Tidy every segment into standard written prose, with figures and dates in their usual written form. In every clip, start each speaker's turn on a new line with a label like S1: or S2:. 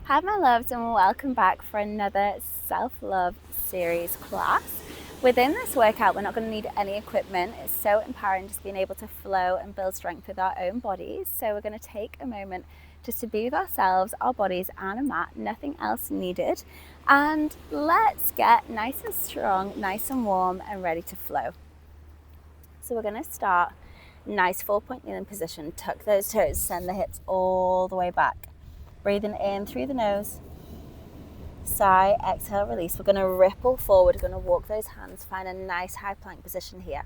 S1: Hi my loves, and welcome back for another self-love series class. Within this workout we're not going to need any equipment. It's so empowering just being able to flow and build strength with our own bodies. So we're going to take a moment just to be with ourselves, our bodies and a mat, nothing else needed. And let's get nice and strong, nice and warm and ready to flow. So we're going to start nice 4-point kneeling position. Tuck those toes, send the hips all the way back. Breathing in through the nose, sigh, exhale, release. We're going to ripple forward, we're going to walk those hands, find a nice high plank position here.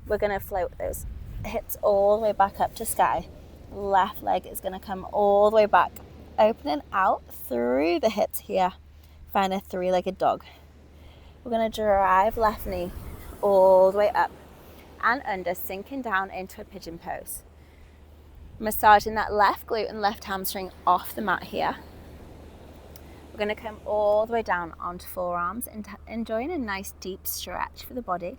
S1: We're going to float those hips all the way back up to sky. Left leg is going to come all the way back, opening out through the hips here. Find a three-legged dog. We're going to drive left knee all the way up and under, sinking down into a pigeon pose. Massaging that left glute and left hamstring off the mat here. We're going to come all the way down onto forearms and enjoying a nice deep stretch for the body.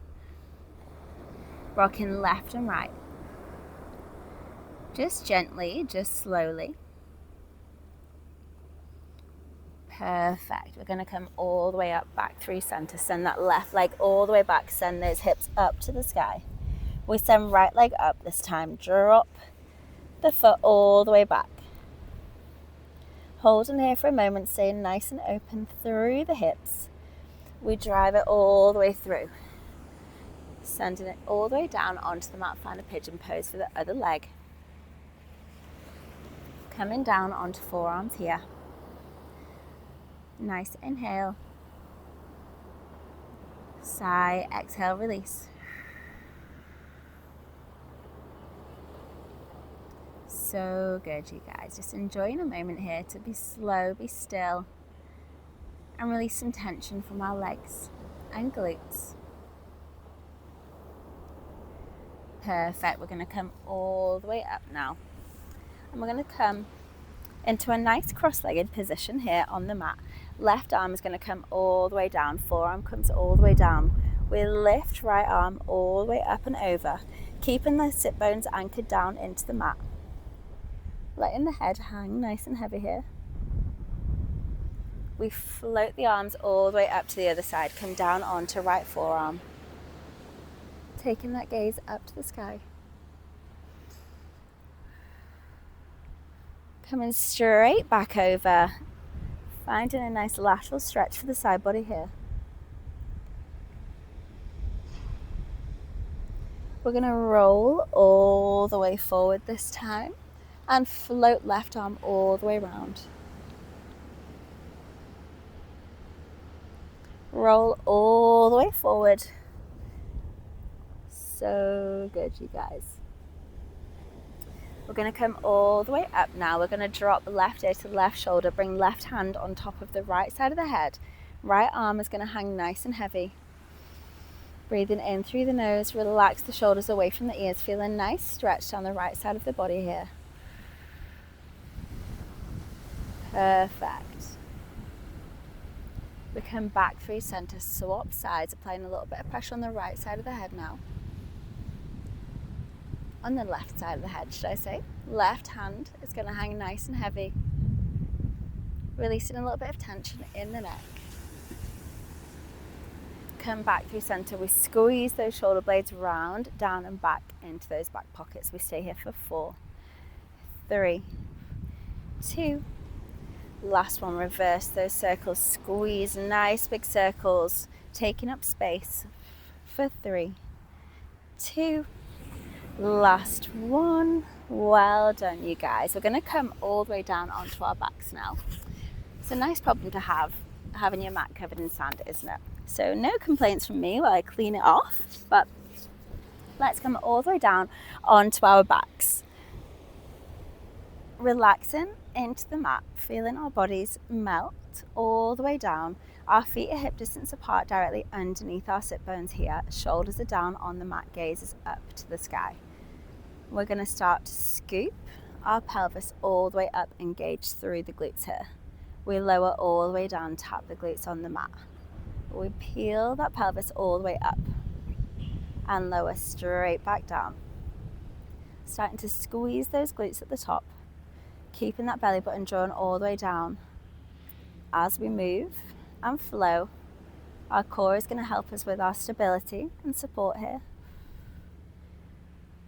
S1: Rocking left and right. Just gently, just slowly. Perfect. We're going to come all the way up, back through center. Send that left leg all the way back. Send those hips up to the sky. We send right leg up this time. Drop the foot all the way back. Holding here for a moment, staying nice and open through the hips. We drive it all the way through. Sending it all the way down onto the mat. Find a pigeon pose for the other leg. Coming down onto forearms here. Nice inhale. Sigh, exhale, release. So good, you guys. Just enjoying a moment here to be slow, be still, and release some tension from our legs and glutes. Perfect. We're going to come all the way up now. And we're going to come into a nice cross-legged position here on the mat. Left arm is going to come all the way down. Forearm comes all the way down. We lift right arm all the way up and over, keeping the sit bones anchored down into the mat. Letting the head hang nice and heavy here. We float the arms all the way up to the other side. Come down onto right forearm. Taking that gaze up to the sky. Coming straight back over. Finding a nice lateral stretch for the side body here. We're going to roll all the way forward this time. And float left arm all the way around. Roll all the way forward. So good, you guys. We're going to come all the way up now. We're going to drop left ear to left shoulder. Bring left hand on top of the right side of the head. Right arm is going to hang nice and heavy. Breathing in through the nose. Relax the shoulders away from the ears. Feel a nice stretch down the right side of the body here. Perfect. We come back through center, swap sides, applying a little bit of pressure on the right side of the head now. On the left side of the head, should I say. Left hand is going to hang nice and heavy. Releasing a little bit of tension in the neck. Come back through center. We squeeze those shoulder blades round, down and back into those back pockets. We stay here for 4, 3, 2, last one. Reverse those circles, squeeze nice big circles, taking up space for 3, 2, last one. Well done, you guys. We're going to come all the way down onto our backs now. It's a nice problem to have, having your mat covered in sand, isn't it? So no complaints from me while I clean it off, but let's come all the way down onto our backs. Relaxing into the mat, feeling our bodies melt all the way down. Our feet are hip distance apart, directly underneath our sit bones here. Shoulders are down on the mat, gaze is up to the sky. We're going to start to scoop our pelvis all the way up, engage through the glutes here. We lower all the way down, tap the glutes on the mat. We peel that pelvis all the way up and lower straight back down. Starting to squeeze those glutes at the top. Keeping that belly button drawn all the way down. as we move and flow, our core is going to help us with our stability and support here.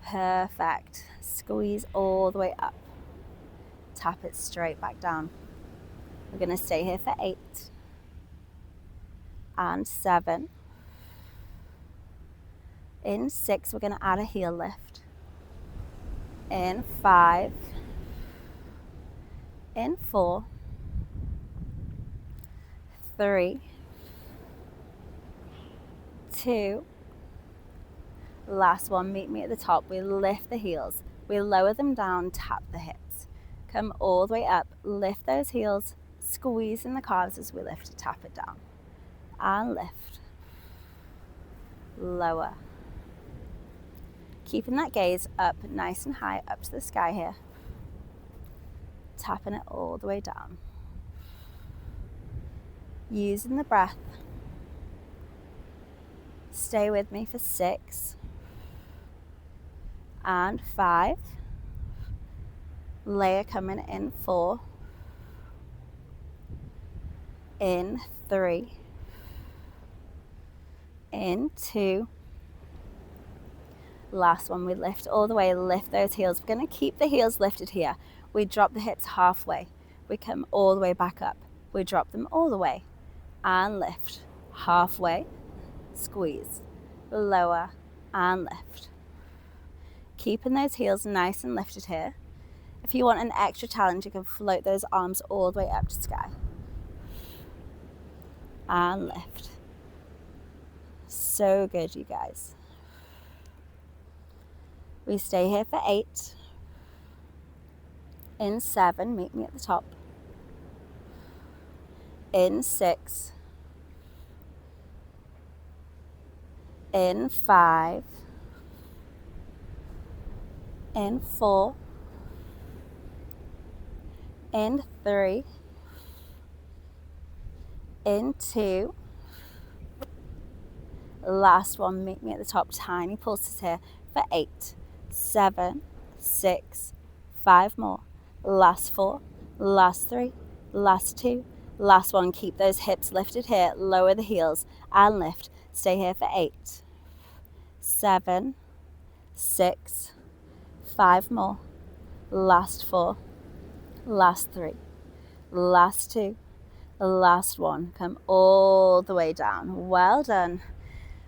S1: Perfect. Squeeze all the way up. Tap it straight back down. We're going to stay here for 8 and 7. In 6, we're going to add a heel lift. In 5. In 4. 3. 2. Last one, meet me at the top. We lift the heels. We lower them down, tap the hips. Come all the way up, lift those heels, squeeze in the calves as we lift, tap it down. And lift. Lower. Keeping that gaze up nice and high, up to the sky here. Tapping it all the way down. Using the breath. Stay with me for 6 and 5. Layer coming in 4. In 3. In 2. Last one, we lift all the way, lift those heels. We're going to keep the heels lifted here. We drop the hips halfway. We come all the way back up. We drop them all the way and lift. Halfway, squeeze, lower and lift. Keeping those heels nice and lifted here. If you want an extra challenge, you can float those arms all the way up to sky. And lift. So good, you guys. We stay here for 8. In 7, meet me at the top. In 6. In 5. In 4. In 3. In 2. Last one, meet me at the top. Tiny pulses here for 8, 7, 6, 5 more. Last 4, last 3, last 2, last one. Keep those hips lifted here. Lower the heels and lift. Stay here for 8, 7, 6, 5 more. Last 4, last 3, last 2, last one. Come all the way down. Well done.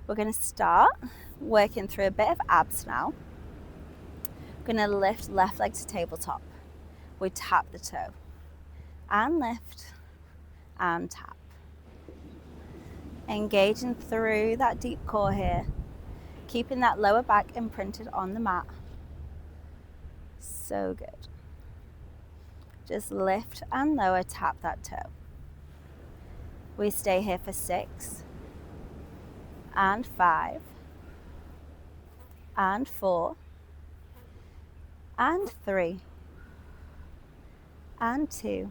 S1: We're going to start working through a bit of abs now. We're going to lift left leg to tabletop. We tap the toe and lift and tap. Engaging through that deep core here, keeping that lower back imprinted on the mat. So good. Just lift and lower, tap that toe. We stay here for 6 and 5 and 4 and 3 and 2.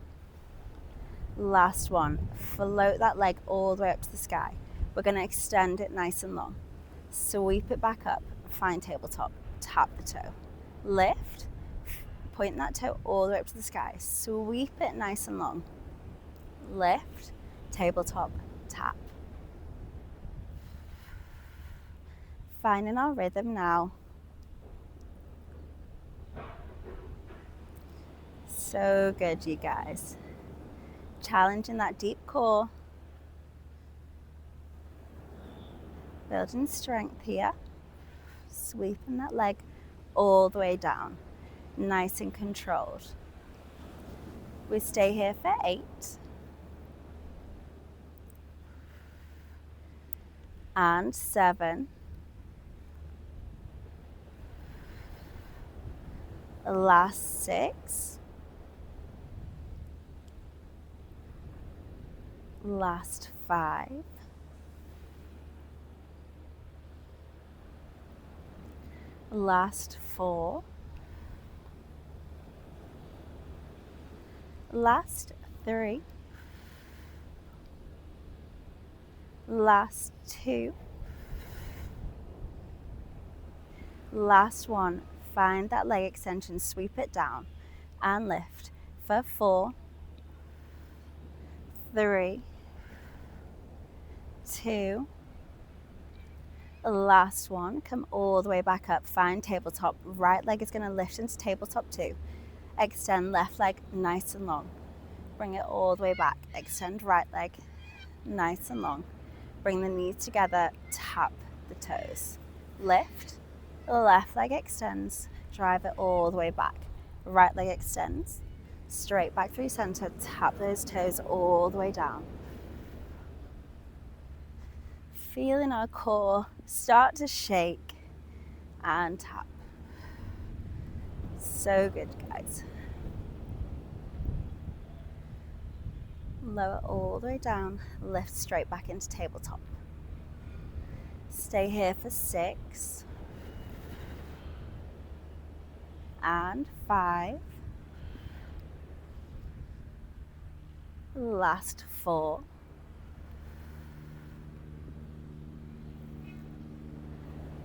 S1: Last one. Float that leg all the way up to the sky. We're going to extend it nice and long. Sweep it back up, find tabletop, tap the toe. Lift, point that toe all the way up to the sky. Sweep it nice and long. Lift, tabletop, tap. Finding our rhythm now. So good, you guys. Challenging that deep core. Building strength here. Sweeping that leg all the way down. Nice and controlled. We stay here for 8. And 7. Last 6. Last 5. Last 4. Last 3. Last 2. Last one. Find that leg extension, sweep it down and lift for 4, 3, 2, last one. Come all the way back up, find tabletop. Right leg is going to lift into tabletop 2. Extend left leg nice and long. Bring it all the way back. Extend right leg nice and long. Bring the knees together, tap the toes. Lift, left leg extends, drive it all the way back. Right leg extends, straight back through center, tap those toes all the way down. Feeling our core start to shake and tap. So good, guys. Lower all the way down, lift straight back into tabletop. Stay here for 6 and 5. Last 4.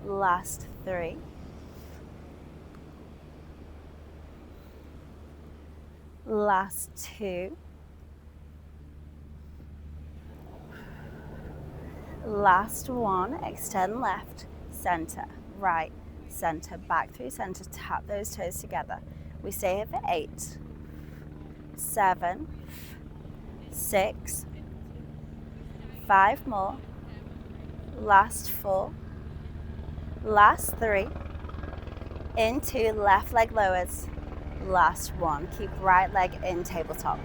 S1: Last 3. Last 2. Last 1. Extend left, center, right, center, back through center. Tap those toes together. We stay here for 8, 7, 6, 5 more. Last 4. Last 3. Into left leg lowers. Last 1. Keep right leg in tabletop.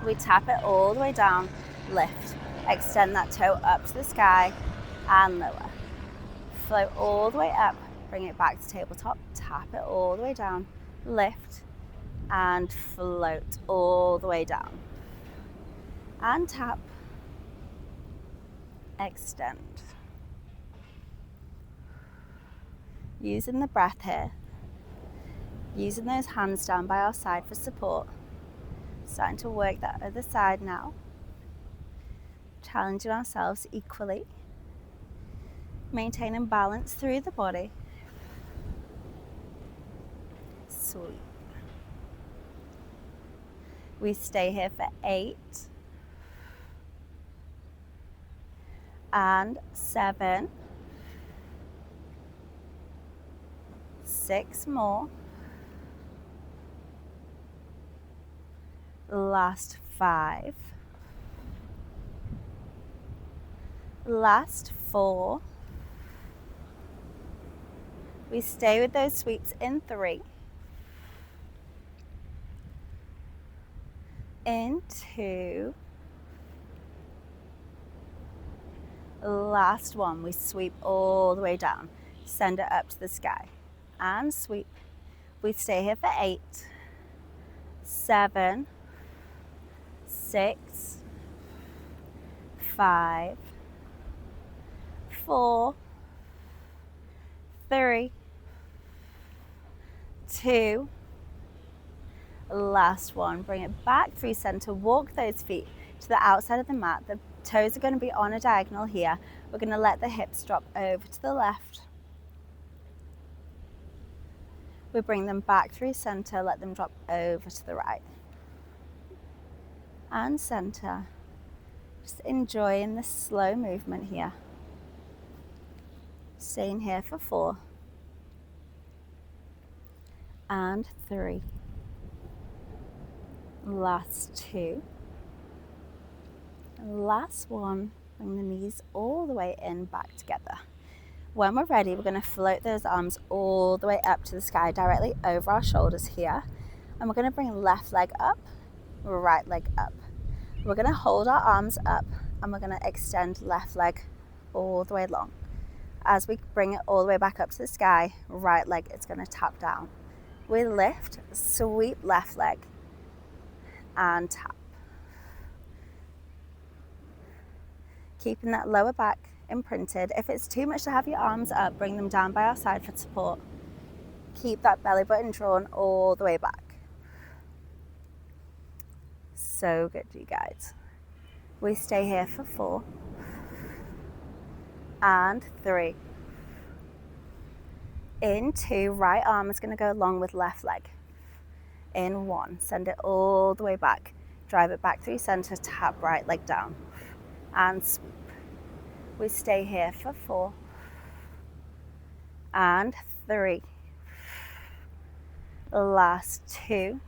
S1: We tap it all the way down, lift. Extend that toe up to the sky and lower. Float all the way up, bring it back to tabletop, tap it all the way down, lift and float all the way down. And tap, extend. Using the breath here, using those hands down by our side for support. Starting to work that other side now. Challenging ourselves equally. Maintaining balance through the body. Sweet. We stay here for 8 and 7. 6 more. Last 5. Last 4. We stay with those sweeps in 3. In 2. Last 1. We sweep all the way down. Send it up to the sky. And sweep. We stay here for 8, 7, 6, 5, 4, 3, 2, last 1. Bring it back through center. Walk those feet to the outside of the mat. The toes are going to be on a diagonal here. We're going to let the hips drop over to the left. We bring them back through center, let them drop over to the right. And center. Just enjoying the slow movement here. Staying here for 4 and 3. Last 2. Last 1. Bring the knees all the way in, back together. When we're ready, we're going to float those arms all the way up to the sky, directly over our shoulders here. And we're going to bring left leg up, right leg up. We're going to hold our arms up and we're going to extend left leg all the way long. As we bring it all the way back up to the sky, right leg is going to tap down. We lift, sweep left leg and tap. Keeping that lower back imprinted. If it's too much to have your arms up, bring them down by our side for support. Keep that belly button drawn all the way back. So good, you guys. We stay here for 4 and 3. In 2, right arm is going to go along with left leg. In 1, send it all the way back. drive it back through center, tap right leg down and sweep. We stay here for 4 and 3, last 2,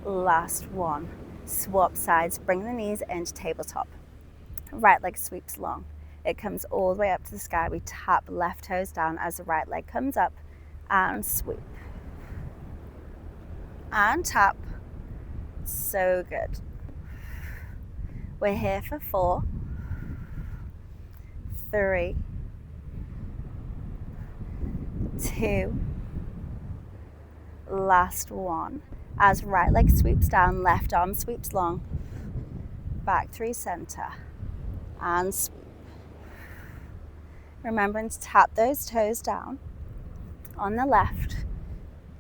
S1: last 1. Swap sides, bring the knees into tabletop. Right leg sweeps long. It comes all the way up to the sky. We tap left toes down as the right leg comes up and sweep. And tap. So good. We're here for 4, 3, 2, last 1. As right leg sweeps down, left arm sweeps long, back through center and sweep. Remembering to tap those toes down on the left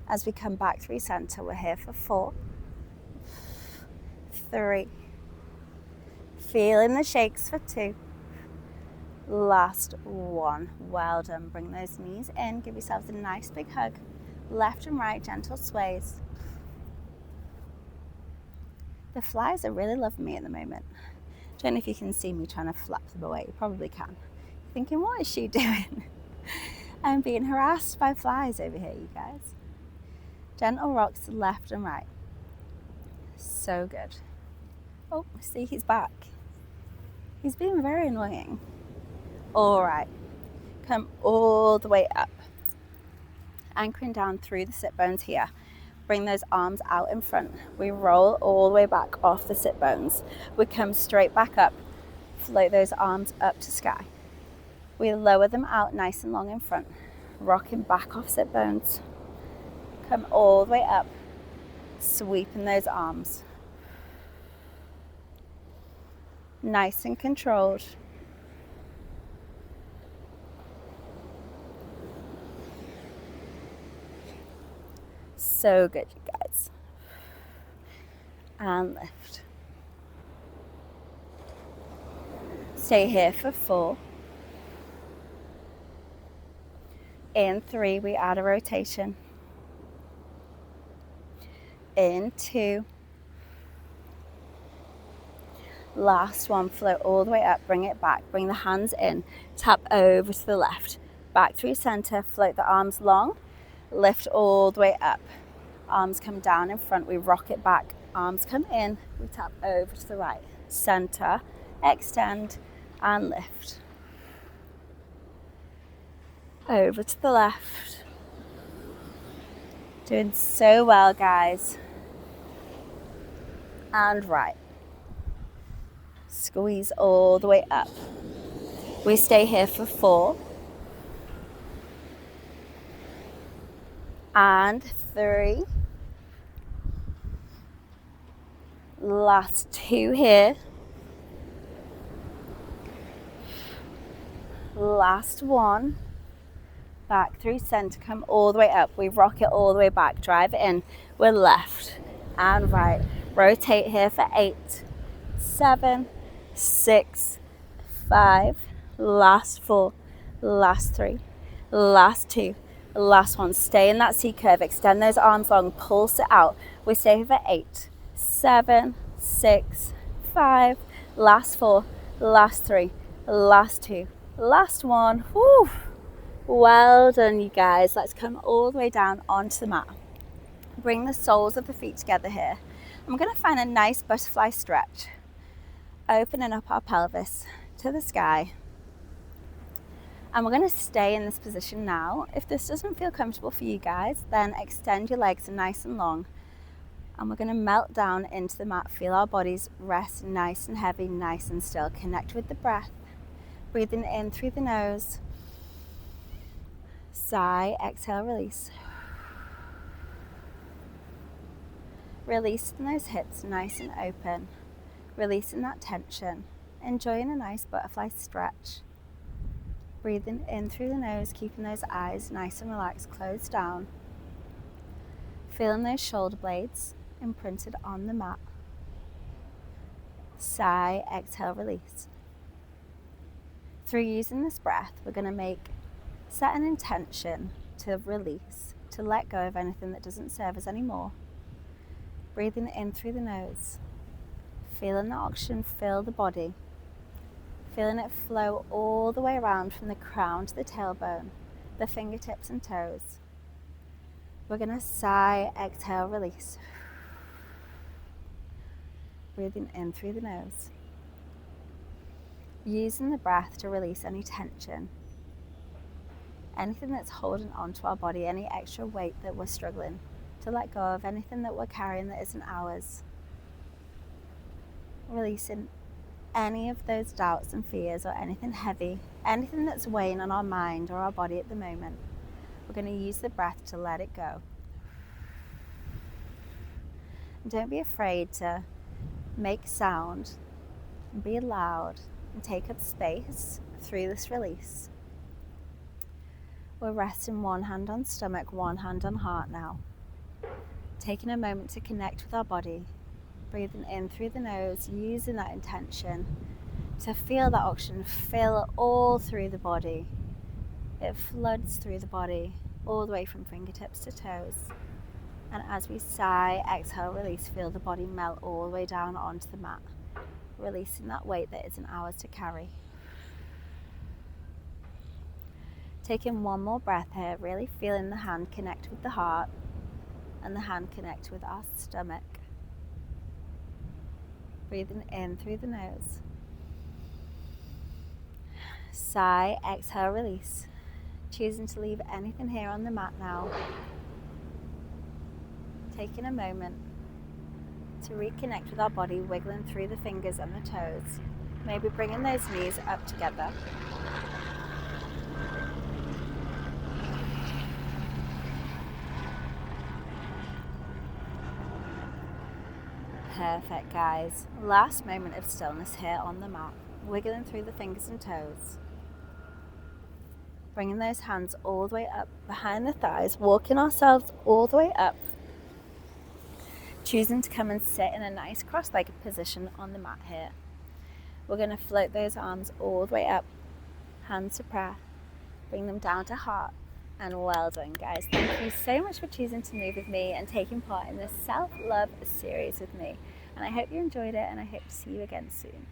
S1: as we come back through center. We're here for 4, 3, feeling the shakes for 2, last 1. Well done. Bring those knees in, give yourselves a nice big hug. Left and right, gentle sways. The flies are really loving me at the moment. Don't know if you can see me trying to flap them away. You probably can. Thinking, what is she doing? I'm being harassed by flies over here, you guys. Gentle rocks left and right. So good. Oh, see, he's back. He's being very annoying. All right. Come all the way up. Anchoring down through the sit bones here. Bring those arms out in front. We roll all the way back off the sit bones. We come straight back up. Float those arms up to sky. We lower them out nice and long in front. Rocking back off sit bones. Come all the way up. Sweeping those arms. Nice and controlled. So good, you guys. And lift. Stay here for 4. In 3, we add a rotation. In 2. Last 1, float all the way up, bring it back, bring the hands in, tap over to the left, back through center, float the arms long, lift all the way up. Arms come down in front, we rock it back, arms come in, we tap over to the right, center, extend and lift. Over to the left. Doing so well, guys. And right. Squeeze all the way up. We stay here for 4. And 3. Last 2 here. Last 1. Back through center, come all the way up. We rock it all the way back, drive it in. We're left and right. Rotate here for 8, 7, 6, 5, last 4, last 3, last 2, last 1. Stay in that C curve, extend those arms long, pulse it out. We stay here for 8, 7, 6, 5, last 4, last 3, last 2, last 1. Woo! Well done, you guys. Let's come all the way down onto the mat. Bring the soles of the feet together here. I'm going to find a nice butterfly stretch, opening up our pelvis to the sky. And we're going to stay in this position now. If this doesn't feel comfortable for you guys, then extend your legs nice and long. And we're going to melt down into the mat. Feel our bodies rest nice and heavy, nice and still. Connect with the breath. Breathing in through the nose. Sigh, exhale, release. Releasing those hips nice and open. Releasing that tension. Enjoying a nice butterfly stretch. Breathing in through the nose, keeping those eyes nice and relaxed, closed down. Feeling those shoulder blades imprinted on the mat. Sigh, exhale, release. Through using this breath, we're going to set an intention to release, to let go of anything that doesn't serve us anymore. Breathing in through the nose, feeling the oxygen fill the body, feeling it flow all the way around from the crown to the tailbone, the fingertips and toes. We're going to sigh, exhale, release. Breathing in through the nose. Using the breath to release any tension, anything that's holding onto our body, any extra weight that we're struggling to let go of, anything that we're carrying that isn't ours. Releasing any of those doubts and fears or anything heavy, anything that's weighing on our mind or our body at the moment. We're going to use the breath to let it go. And don't be afraid to make sound and be loud and take up space through this release. We're resting one hand on stomach, one hand on heart now. Taking a moment to connect with our body, breathing in through the nose, using that intention to feel that oxygen fill all through the body. It floods through the body, all the way from fingertips to toes. And as we sigh, exhale, release, feel the body melt all the way down onto the mat, releasing that weight that isn't ours to carry. Taking one more breath here, really feeling the hand connect with the heart and the hand connect with our stomach. Breathing in through the nose. Sigh, exhale, release. Choosing to leave anything here on the mat now. Taking a moment to reconnect with our body, wiggling through the fingers and the toes. Maybe bringing those knees up together. Perfect, guys. Last moment of stillness here on the mat. Wiggling through the fingers and toes. Bringing those hands all the way up behind the thighs, walking ourselves all the way up. Choosing to come and sit in a nice cross-legged position on the mat here. We're going to float those arms all the way up, hands to prayer, bring them down to heart, and well done, guys. Thank you so much for choosing to move with me and taking part in this self-love series with me. And I hope you enjoyed it, and I hope to see you again soon.